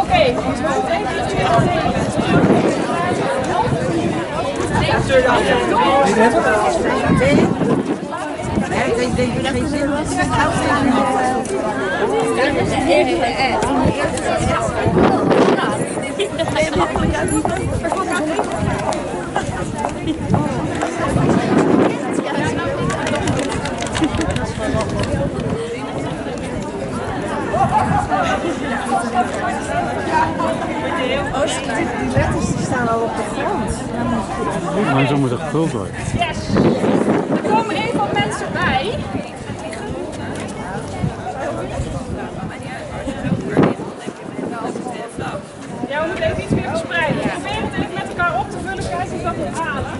Oké. Die letters die staan al op de grond. Maar zo moet het gevuld worden. Yes. Er komen even wat mensen bij. Ja, we moeten even iets meer verspreiden. We proberen het even met elkaar op te vullen, kijken of dat we halen.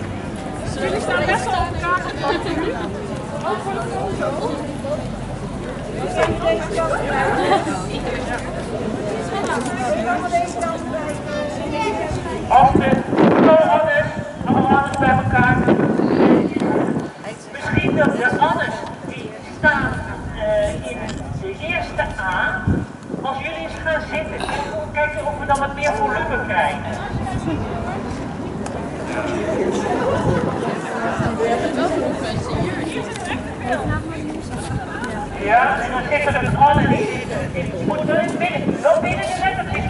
Jullie staan best wel op elkaar gepakt nu. Ook voor de foto. We zijn deze kant allemaal bij elkaar. Misschien dat de Annes die staan in de eerste A, als jullie eens gaan zitten, kijken of we dan wat meer volume krijgen. Ja, en dan zitten er dus alle die moeten wel binnen de lettertjes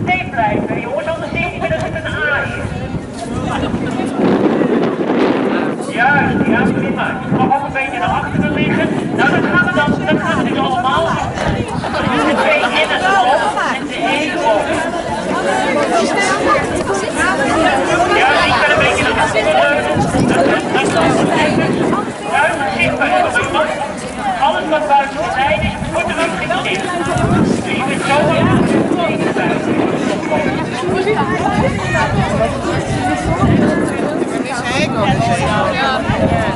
D blijven, jongens, anders zie je niet meer dat het een A is. Juist, ja, prima. Het mag ook een beetje naar achteren liggen. Nou, dat gaan we dus allemaal. De twee in het op en de ene op. Ja, ik kan een beetje naar achteren leunen. Duidelijk zichtbaar. Alles wat buiten de lijn is, wordt er ook gezicht. Dus je kunt zo Ja.